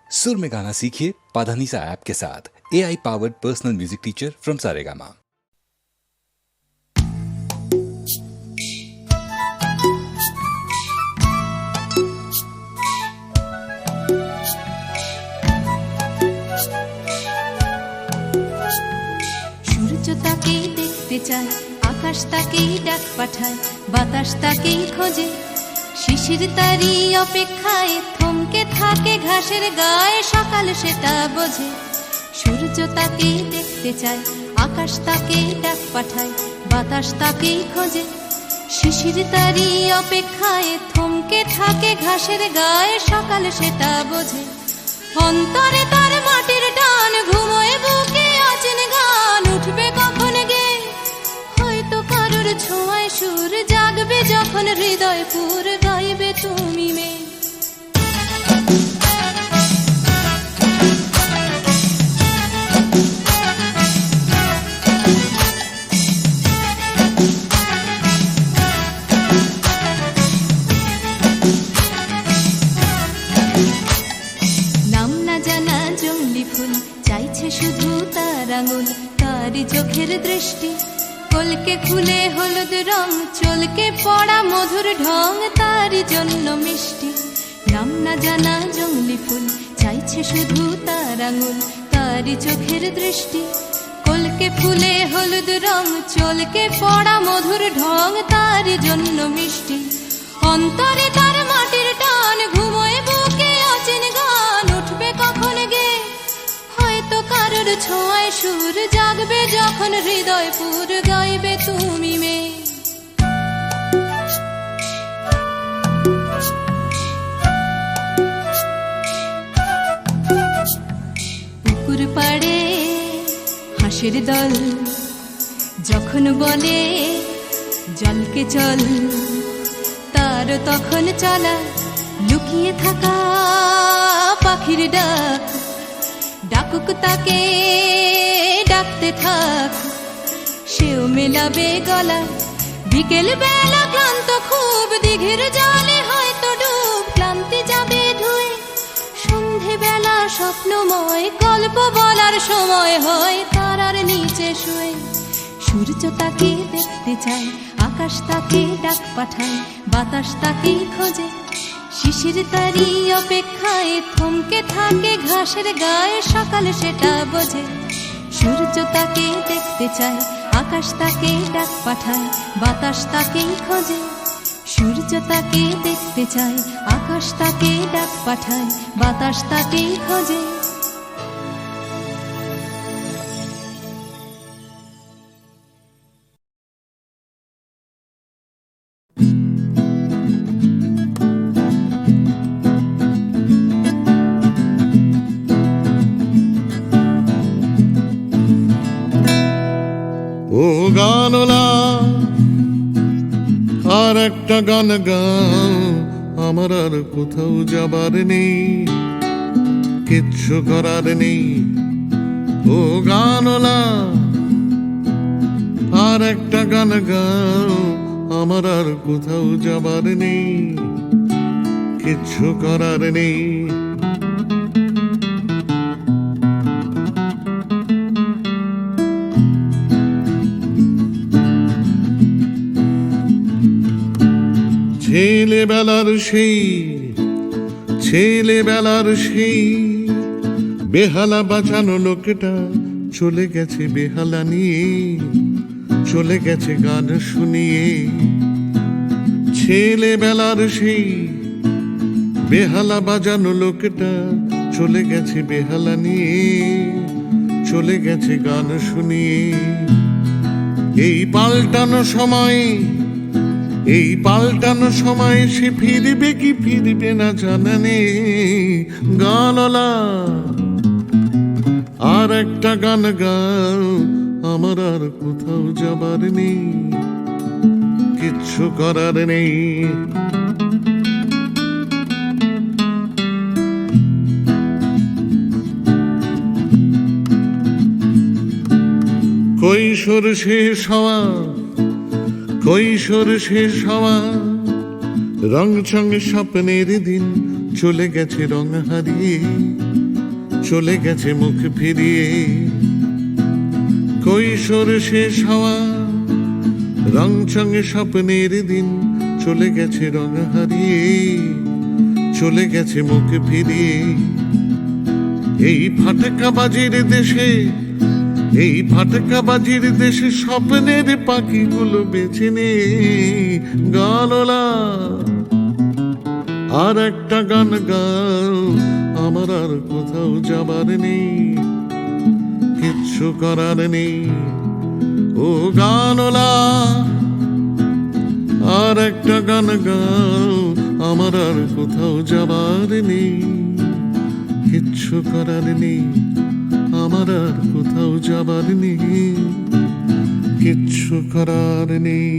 सुर में गाना सीखिए पाधानीसा ऐप के साथ। AI powered personal music teacher from Saregama. সূর্য তাকেই দেখতে চায়, আকাশ তাকেই ডাক পাঠায়, বাতাস তাকেই খোঁজে, শিশির তারই অপেক্ষায় থমকে থাকে ঘাসের গায়ে, সকাল সেটা বোঝে। সূর্য তাকেই দেখতে চায়, আকাশ তাকেই ডাক পাঠায়, বাতাস তাকেই খোঁজে, শিশির তারই অপেক্ষায় থমকে থাকে ঘাসের গায়ে, সকাল সেটা বোঝে। অন্তরে তার মাটির টান, ঘুমোয় বুকে অচেন গান, উঠবে কখন গে হয়তো কারোর ছোঁয়ায় সুর, জাগবে যখন হৃদয় পুর, গাইবে তুমি মেয়ে। নাম না জানা জংলি ফুল চাইছে শুধু তার আঙুল, তারই চোখের দৃষ্টি কলকে খুলে হলুদ রং, চলকে পড়া মধুর ঢং, তারই জন্য মিষ্টি। নাম না জানা জংলি ফুল চাইছে শুধু তার আঙুল, তারই চোখের দৃষ্টি কলকে ফুলে হলুদ রং, চলকে পড়া মধুর ঢং, তারই জন্য মিষ্টি। অন্তরে তার মাটির টান, ঘুমোয় বুকে অচেন গান, উঠবে কখন গে হয়তো কারোর ছোঁয়ায় সুর, জাগবে যখন হৃদয় পুর, গাইবে তুমি মেয়ে। পুকুর পাড়ে হাঁসের দল যখন বলে জলকে চল, তার তখন চলা লুকিয়ে থাকা পাখির ডাক, ডাকুক তাকে ডাকতে থাক, সেও মেলাবে গলা। বিকেল বেলা ক্লান্ত খুব, দিঘির জলে হয়তো ডুব, ক্লান্তি যাবে ধুয়ে, সন্ধে বেলা স্বপ্নময়, গল্প বলার সময় হয় তারার নিচে শুয়ে। সূর্য তাকে দেখতে চায়, আকাশ তাকে ডাক পাঠায়, বাতাস তাকে খোঁজে, শিশির তারই অপেক্ষায় থমকে থাকে ঘাসের গায়ে, সকাল সেটা বোঝে। সূর্য তাকে দেখতে চায়, আকাশ তাকে ডাক পাঠায়, বাতাস তাকে খোঁজে, সূর্য তাকে দেখতে চায়, আকাশ তাকে ডাক পাঠায়, বাতাস তাকে খোঁজে। ও গানলা আর একটা গান গান, আমার আর কোথাও যাবার নেই, কিচ্ছু করার নেই। ও গানলা আর একটা গান গান, আমার আর কোথাও যাবার নেই, কিচ্ছু করার নেই। ছেলেবেলার সেই বেহালা বাঁচানো লোকটা চলে গেছে বেহালা নিয়ে, চলে গেছে গান শুনিয়ে। ছেলেবেলার সেই বেহালা বাজানো লোকটা চলে গেছে বেহালা নিয়ে, চলে গেছে গান শুনিয়ে। এই পাল্টানো সময় সে ফিরবে কি ফিরবে না জানা নেই। গানলা আর একটা গান গাও, আমার আর কোথাও যাবার নেই, কিচ্ছু করার নেই। কৈশোর শেষ হওয়া রং চঙে স্বপ্নের দিন চলে গেছে রং হারিয়ে, চলে গেছে মুখ ফিরিয়ে। কৈশোর শেষ হওয়া রং চঙে স্বপ্নের দিন, চলে গেছে রং হারিয়ে, চলে গেছে মুখ ফিরিয়ে। এই ফাটকাবাজির দেশে, এই ফাটকাবাজির দেশে স্বপ্নের পাখিগুলো বেছে নে গানলা। আর একটা গান গাও, আমার আর কোথাও যাবার নেই, কিচ্ছু করার নেই ও গানলা। আর একটা গান গাও, আমার আর কোথাও যাবার নেই, কিচ্ছু করার নেই, আমার আর কোথাও যাবার নেই, কিচ্ছু করার নেই।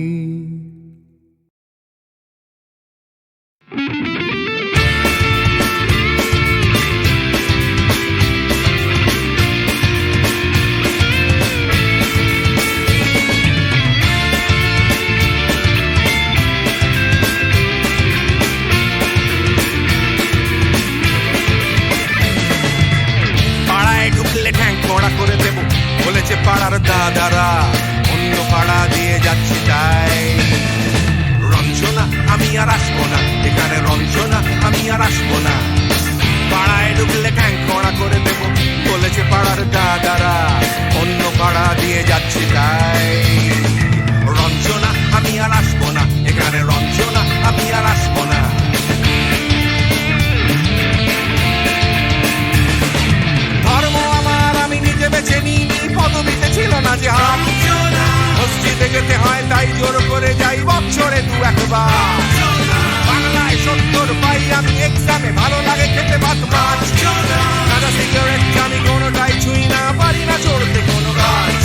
করে দেব বলেছে পাড়ার দাদারা, অন্য পাড়া দিয়ে যাচ্ছি তাই। রঞ্জনা আমি আর আসবো না, এখানে রঞ্জনা আমি আর আসবো না। পাড়ায় ঢুকলে ঠ্যাং কড়া করে দেব বলেছে পাড়ার দাদারা, অন্য পাড়া দিয়ে যাচ্ছি তাই। রঞ্জনা আমি আর আসবো না, এখানে রঞ্জনা আমি আর আসবো না। ধর্ম আমার আমি নিজে বেছে নিইনি, পদবিতে ছিল না যে হাত। মসজিদে যেতে হয় তাই জোর করে যাই বছরে দু একবার। বাংলায় 70 পাই আমি এক্সামে, ভালো লাগে খেতে ভাত মাছ। সাদা সিগারেট আমি কোনোটাই ছুঁই না, পারি না চড়তে কোনো গাছ।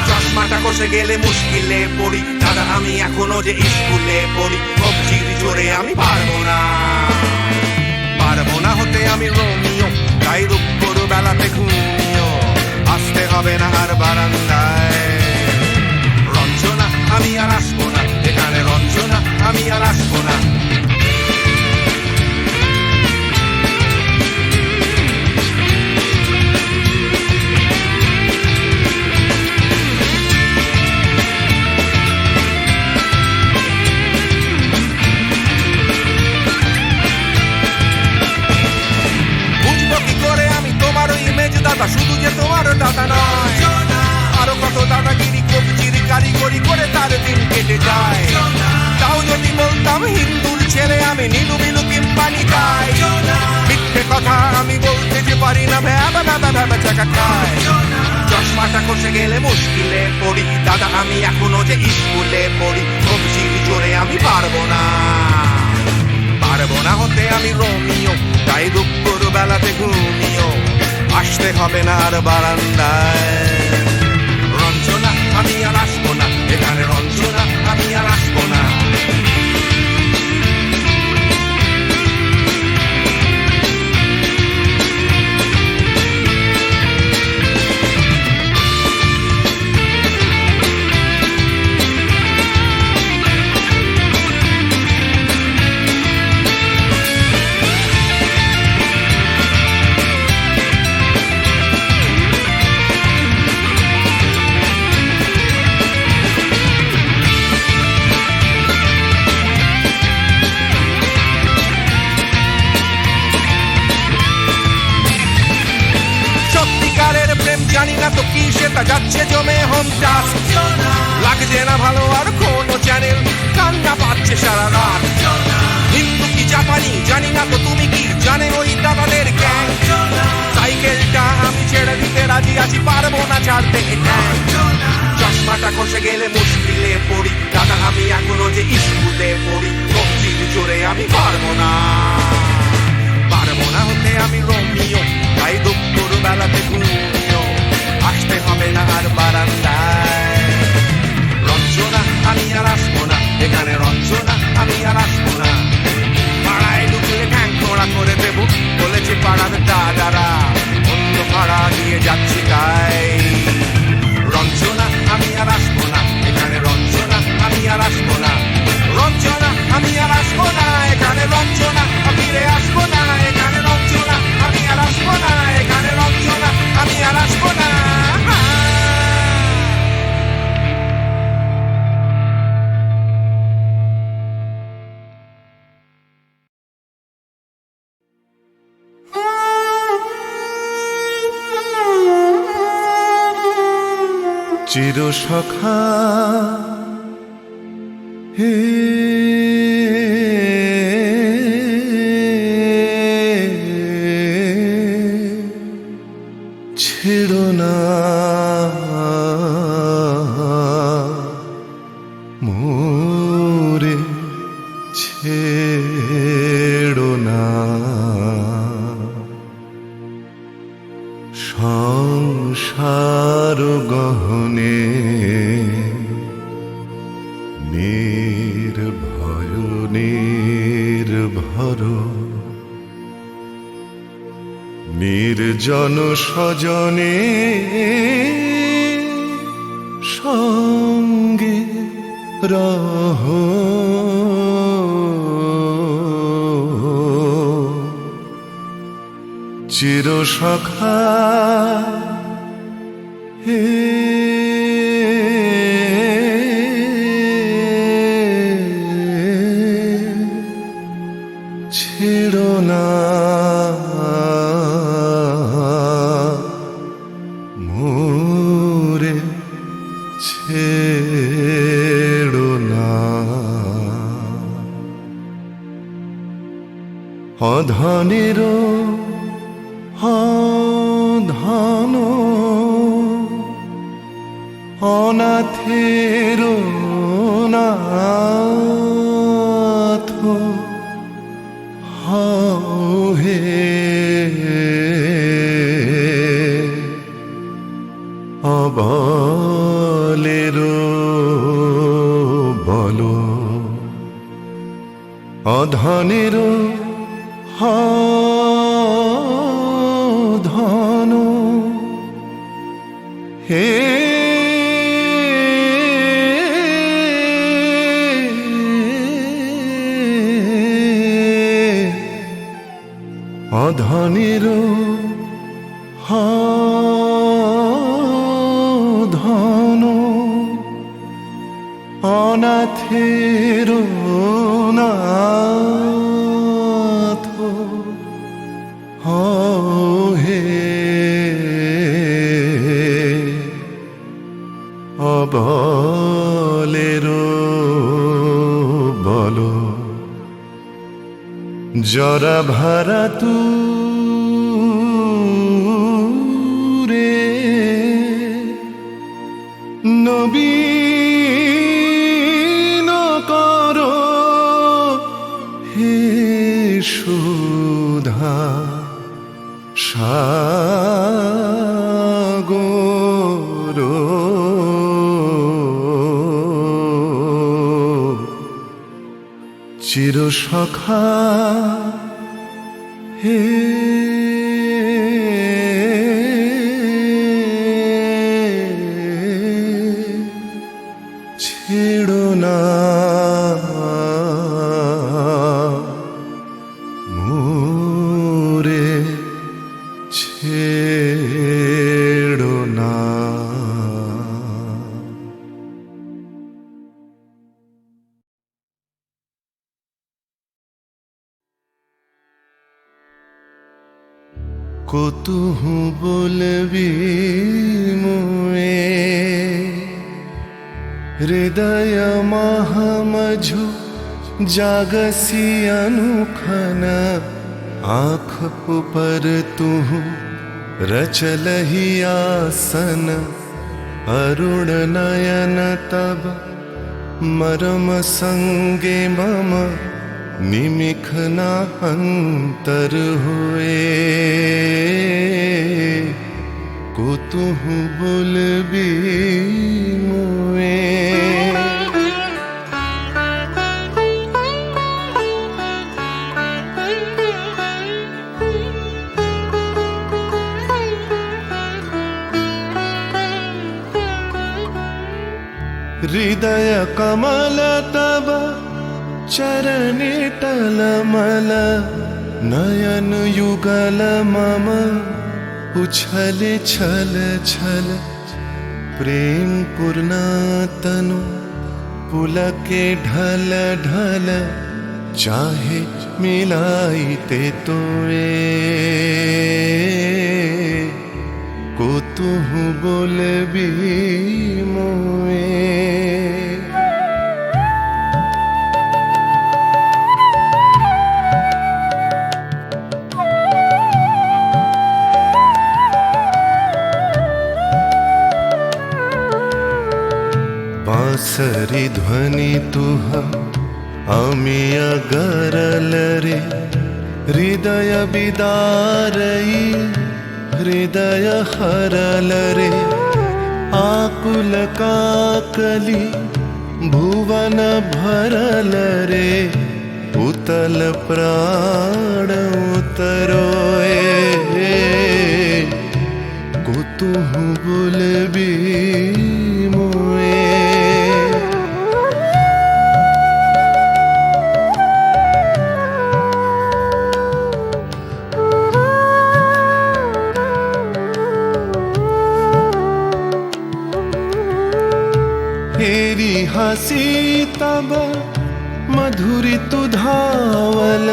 চশমাটা কষে গেলে মুশকিলে পড়ি, দাদা আমি এখনো যে স্কুলে পড়ি। কবজির জোরে আমি পারবো না, পারবো না হতে আমি রোমিও, তাই দুপুর বেলাতে ঘুমিও, আসতে হবে না আর বারান্দায়। রঞ্জনা আমি আর আসবো না, এখানে রঞ্জনা আমি আর আসবো না। দাদা শুধু যে তোমার দাদা নয়, আরো কত দাদাগিরি কবজির কারিগরি করে তার দিন কেটে যায়। তাও যদি বলতাম হিন্দুর ছেলে আমি, নীলু বিলু কিংবা নিতাই। মিথ্যে কথা আমি বলতে যে পারি না, ভ্যাবা ভ্যাবা ভ্যাবা চাকা খায়। চশমাটা কষে গেলে মুশকিলে পড়ি, দাদা আমি এখনো যে স্কুলে পড়ি। কবজির জোরে আমি পারবো না, পারবো না হতে আমি রোমিও, তাই দুপুর বেলাতে ঘুমিও, আসতে হবে না আর বারান্দায়। রঞ্জনা আমি আর আসবো না, এখানে রঞ্জনা আমি আর আসবো না। জানি না তো কি সেটা যাচ্ছে জমে হোম টাস্ক। লাগছে না ভালো আর কোনো চ্যানেল, কান্না পাচ্ছে সারা রাত। হিন্দু কি জাপানি জানি না তো তুমি কি জানে ওই দাদাদের গ্যাং। সাইকেলটা আমি ছেড়ে দিতে রাজি আছি, পারবো না ছাড়তে গ্যাং। চশমাটা কষে গেলে মুশকিলে পড়ি, দাদা আমি এখনো যে স্কুলে পড়ি। কবজির জোরে আমি পারবো না, পারবো না হতে আমি রোমিও, তাই দুপুর বেলাতে ঘুমিও, আসতে হবে না আর বারান্দায়। রঞ্জনা আমি আর আসবো না, এখানে রঞ্জনা আমি আর আসবো না। পাড়ায় ঢুকলে ঠ্যাং খোঁড়া করে দেব বলেছে পাড়ার দাদারা, অন্য পাড়া দিয়ে যাচ্ছি তাই। রঞ্জনা আমি আর আসবো না, চির সখা হে ছেড়ো না মোরে, ছেড়ো না সংসার গহনে নির্ভয় নির্ভর নির্জন স্বজনে সঙ্গে রহ চির সখা হে ছেড়ো না মোরে, ছেড়ো না অধনের ধন অনাথের নাথ হও হে অবলের বল অধনের ধন হে অধনের ধন অনাথের নাথ হে অবলের বল জরা ভারা তু রে নবীন কর হে সুধা সাগর চির সখা হে ছেড়ো না মোরে, ছেড়ো না কতুহু বলবি মুয়ে হৃদয় মহামঝু জাগसी अनुखन आँख ऊपर तू रचलही आसन अरुण नयन तब मरम संगे मम निमिख ना अंतर हुए कुतुहु बोलबी मुए हृदय कमल तब चरणे टलमल नयन युगल मम उछल छल छल प्रेम पूर्णा तनु पुलके ढल ढल चाहे मिलाई ते तोए कुतुहु बोलबी बांसरी ध्वनि तुह आमी अगरल रे हृदय बिदारई हृदय हरल रे आकुल काकली भुवन भरल रे उतल प्राण उतरोए कुतुहु बुलबी मोए हेरी हसी तब मधुरी तु धावल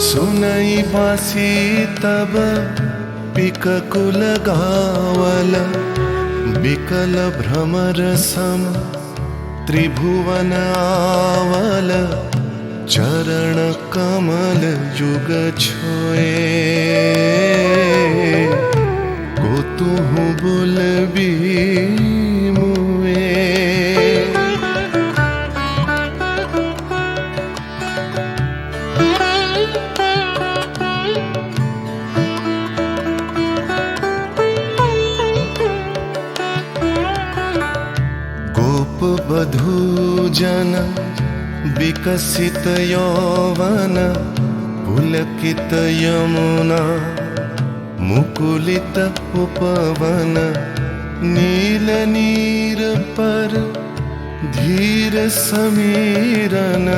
सुनई बासी तब पिककुल गावल बिकल भ्रमर सम त्रिभुवन आवल चरण कमल युग छोए कुतुहु बुलबी मुए बधूजन विकसित यौवन पुलकित यमुना मुकुलित उपवन नील नीर पर धीर समीरन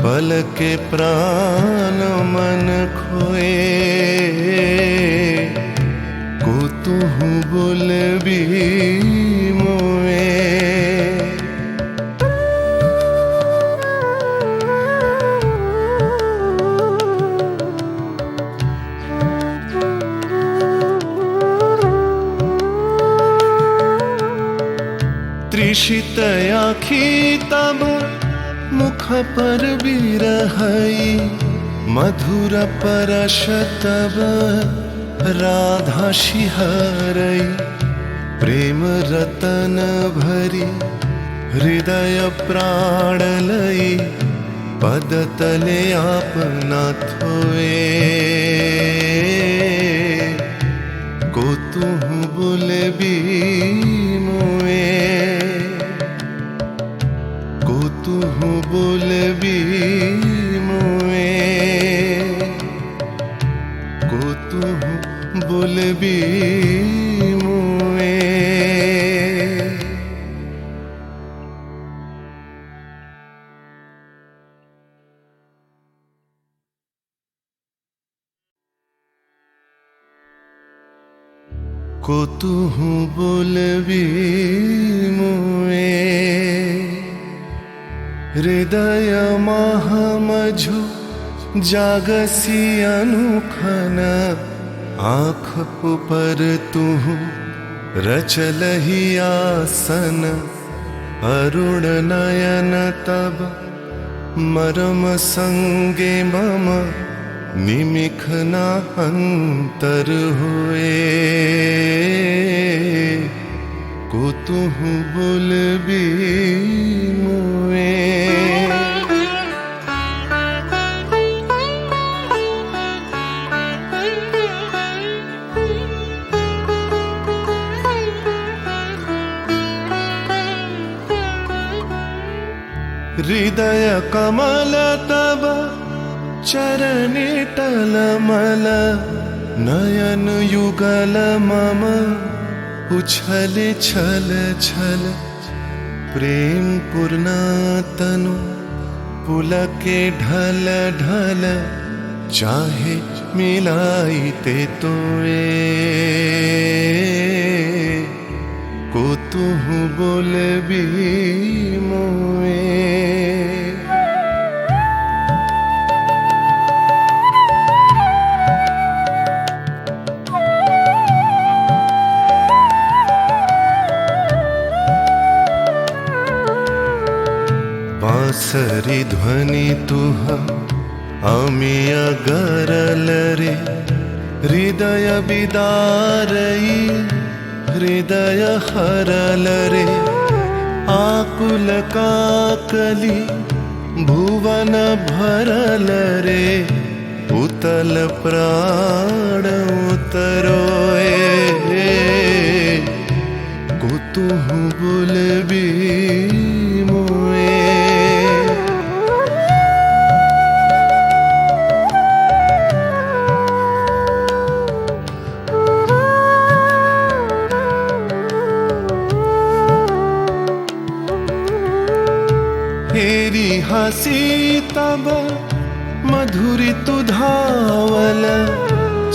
पल के प्राण मन खोए कुतुहु बुलबी मोए त्रिषित आखी तब मुख पर बिरहई मधुर परश तब राधा शिहरई प्रेम रतन भरी हृदय प्राण लई पद तले आपना थोए कुतुहु बुलबी मोए कुतुहु बुलबी मोए कुतुहु बुलबी मोए कुतुहु बुलबी मोए हृदय महामझु जागसी अनुखन आँख ऊपर तुहु रचलहि आसन अरुण नयन तब मरम संगे मम निमिख न अंतर हुए कुतुहु बुलबी मोए हृदय कमल तब चरणे टलमल नयन युगल मम उछल छल छल प्रेम पूर्ण तनु पुलके ढल ढल चाहे मिलाई ते तोए कुतुहु बुलबी मोए बांसरी ध्वनि तुह आमी अगरल रे हृदय बिदारई हृदय हरल रे आकुल काकली भुवन भरल रे उतल प्राण उतरोए कुतुहु बुलबी मोए हेरी हसी तब मधुरी तु धावल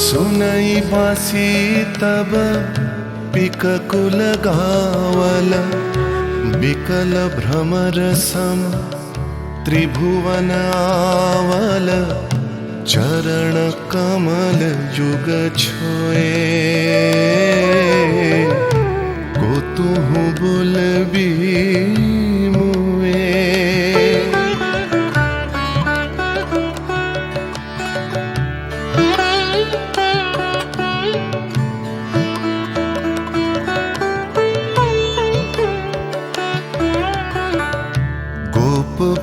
सुनई बासी तब पिककुल गावल बिकल भ्रमर सम त्रिभुवन आवल चरण कमल युग छोए कुतुहु बुलबी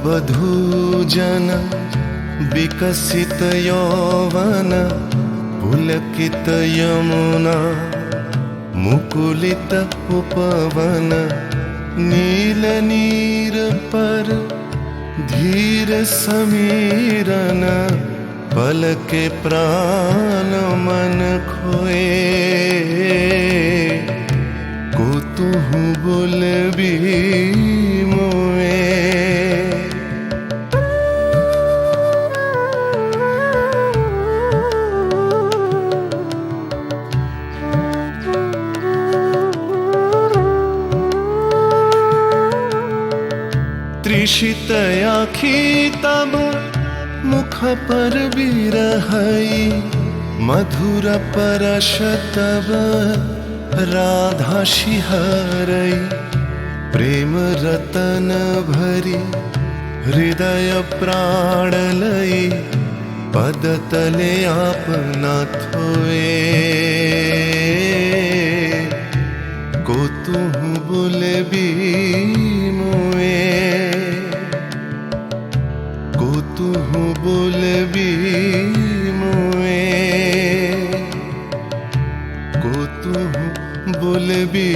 बधूजन विकसित यौवन पुलकित यमुना मुकुलित उपवन नील नीर पर धीर समीरन पल के प्राण मन खोए कुतुहु बुलबी मोए त्रिषित आखी तब मुख पर बिरहई मधुर परश तब राधा शिहरई प्रेम रतन भरी हृदय प्राण लई पद तले आपना थोए कुतुहु बुलबी मोए कुतुहु बुलबी मोए कुतुहु बुलबी